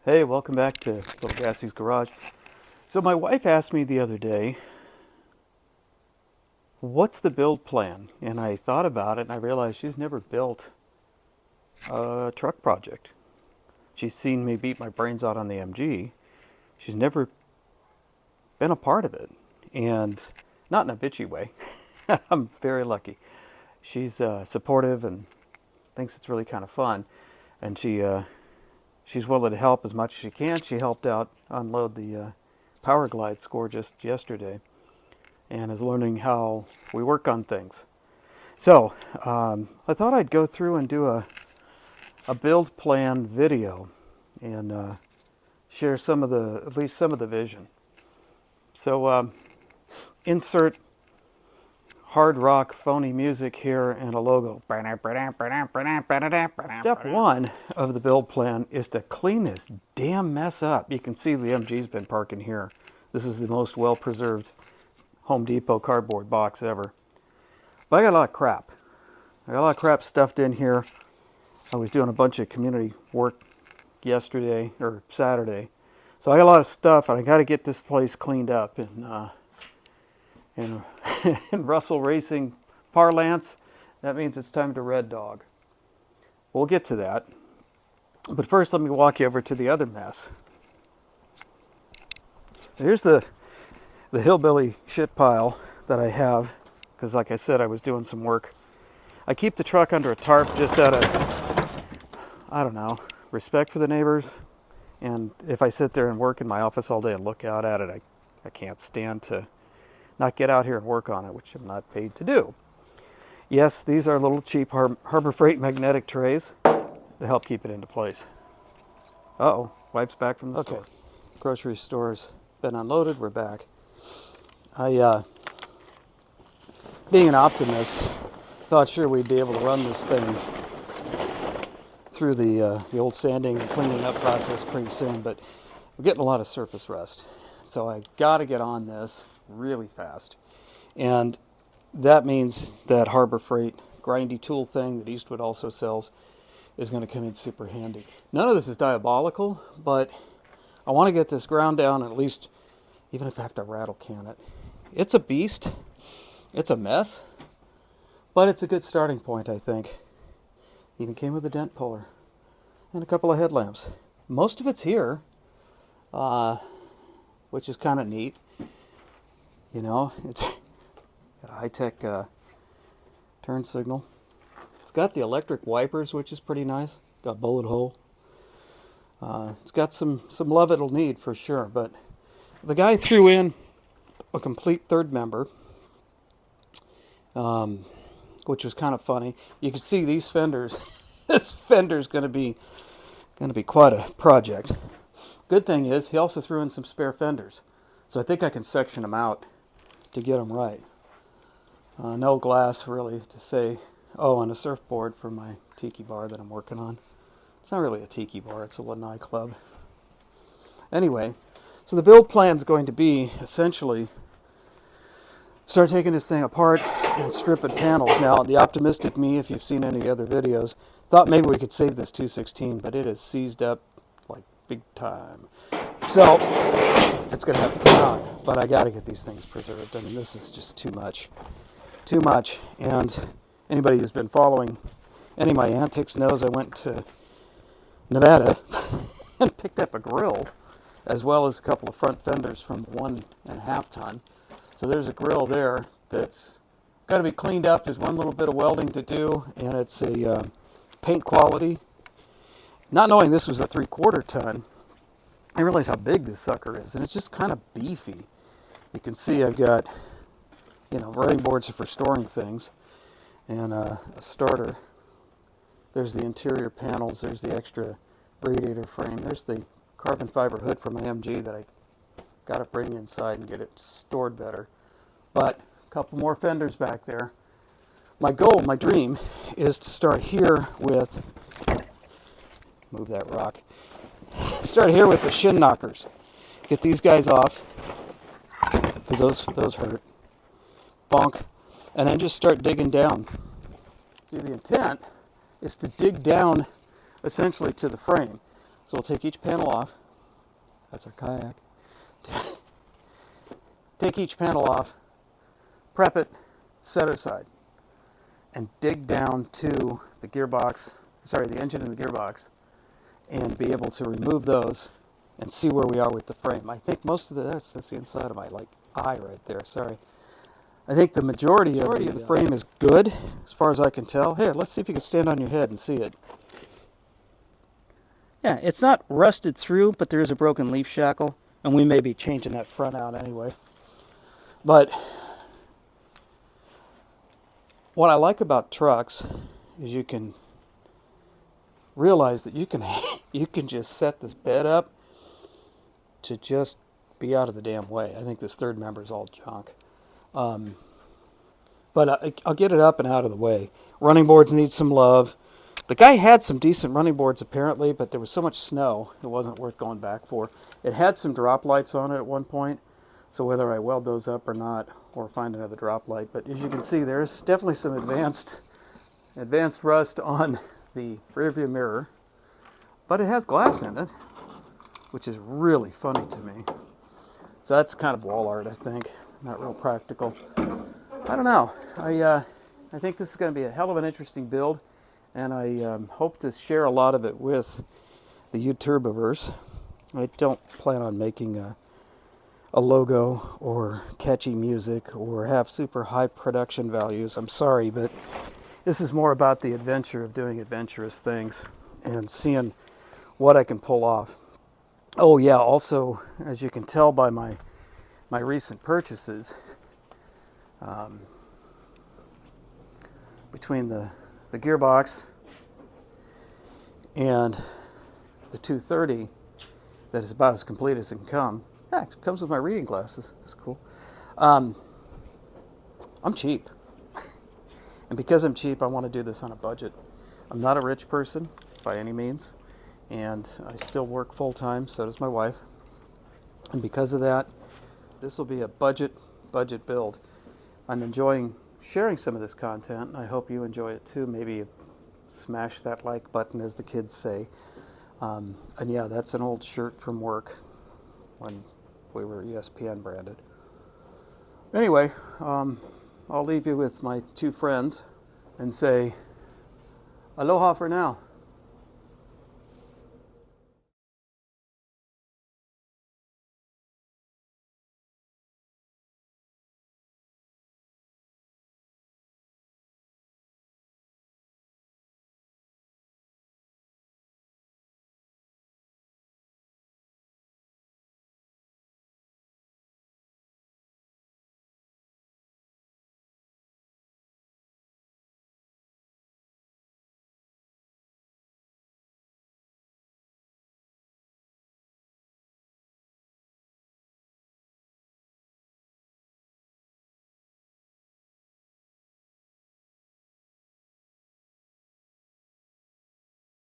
Hey, welcome back to Little Gassie's Garage. So my wife asked me the other day, what's the build plan? And I thought about it and I realized she's never built a truck project. She's seen me beat my brains out on the MG. She's never been a part of it. And not in a bitchy way. I'm very lucky. She's supportive and thinks it's really kind of fun. And she's willing to help as much as she can. She helped out unload the Power Glide score just yesterday and is learning how we work on things. So I thought I'd go through and do a build plan video and share at least some of the vision. So insert hard rock phony music here and a logo. Step one of the build plan is to clean this damn mess up. You can see the MG's been parking here. This is the most well-preserved Home Depot cardboard box ever. But I got a lot of crap. I got a lot of crap stuffed in here. I was doing a bunch of community work yesterday or Saturday. So I got a lot of stuff and I got to get this place cleaned up. And in Russell Racing parlance, that means it's time to red dog. We'll get to that. But first, let me walk you over to the other mess. Here's the hillbilly shit pile that I have, because like I said, I was doing some work. I keep the truck under a tarp just out of, I don't know, respect for the neighbors. And if I sit there and work in my office all day and look out at it, I can't stand to not get out here and work on it, which I'm not paid to do. Yes, these are little cheap Harbor Freight magnetic trays to help keep it into place. Uh-oh, wife's back from the store. Grocery store's been unloaded, we're back. Being an optimist, thought sure we'd be able to run this thing through the old sanding and cleaning up process pretty soon, but we're getting a lot of surface rust. So I got to get on this really fast. And that means that Harbor Freight grindy tool thing that Eastwood also sells is going to come in super handy. None of this is diabolical, but I want to get this ground down, at least, even if I have to rattle can it. It's a beast. It's a mess. But it's a good starting point, I think. Even came with a dent puller and a couple of headlamps. Most of it's here, which is kind of neat. You know, it's got a high-tech turn signal. It's got the electric wipers, which is pretty nice. Got bullet hole. It's got some love it'll need for sure. But the guy threw in a complete third member, which was kind of funny. You can see these fenders. This fender's going to be quite a project. Good thing is he also threw in some spare fenders, so I think I can section them out to get them right. No glass really to say. Oh, and a surfboard for my tiki bar that I'm working on. It's not really a tiki bar, it's a lanai club. Anyway, so the build plan is going to be essentially start taking this thing apart and stripping panels. Now, the optimistic me, if you've seen any of the other videos, thought maybe we could save this 216, but it is seized up like big time. So it's going to have to come out, but I got to get these things preserved. I mean, this is just too much. Too much. And anybody who's been following any of my antics knows I went to Nevada and picked up a grill, as well as a couple of front fenders from 1.5 ton. So there's a grill there that's got to be cleaned up. There's one little bit of welding to do, and it's a paint quality. Not knowing this was a 3/4 ton, I realized how big this sucker is, and it's just kind of beefy. You can see I've got, running boards for storing things, and a starter. There's the interior panels. There's the extra radiator frame. There's the carbon fiber hood for my MG that I got to bring inside and get it stored better. But a couple more fenders back there. My goal, my dream, is to start here with, move that rock, start here with the shin knockers. Get these guys off, because those hurt. Bonk. And then just start digging down. See, the intent is to dig down essentially to the frame. So we'll take each panel off. That's our kayak. Take each panel off, prep it, set it aside, and dig down to the gearbox, the engine and the gearbox, and be able to remove those and see where we are with the frame. I think most of that's the inside of my eye right there, sorry. I think the majority of the frame is good, as far as I can tell. Here, let's see if you can stand on your head and see it. Yeah, it's not rusted through, but there is a broken leaf shackle, and we may be changing that front out anyway. But what I like about trucks is you can realize that you can just set this bed up to just be out of the damn way. I think this third member is all junk. But I'll get it up and out of the way. Running boards need some love. The guy had some decent running boards apparently, but there was so much snow it wasn't worth going back for. It had some drop lights on it at one point, so whether I weld those up or not, or find another drop light. But as you can see, there's definitely some advanced rust on the rear view mirror, but it has glass in it, which is really funny to me. So that's kind of wall art, I think. Not real practical. I don't know. I think this is going to be a hell of an interesting build, and I hope to share a lot of it with the YouTuberverse. I don't plan on making a logo or catchy music or have super high production values. I'm sorry, but this is more about the adventure of doing adventurous things and seeing what I can pull off. Oh yeah, also, as you can tell by my recent purchases, between the gearbox and the 230, that is about as complete as it can come. Yeah, it comes with my reading glasses. That's cool. I'm cheap. And because I'm cheap, I want to do this on a budget. I'm not a rich person by any means, and I still work full-time, so does my wife. And because of that, this will be a budget build. I'm enjoying sharing some of this content, and I hope you enjoy it too. Maybe smash that like button, as the kids say. And yeah, that's an old shirt from work when we were ESPN branded. Anyway, I'll leave you with my two friends and say aloha for now.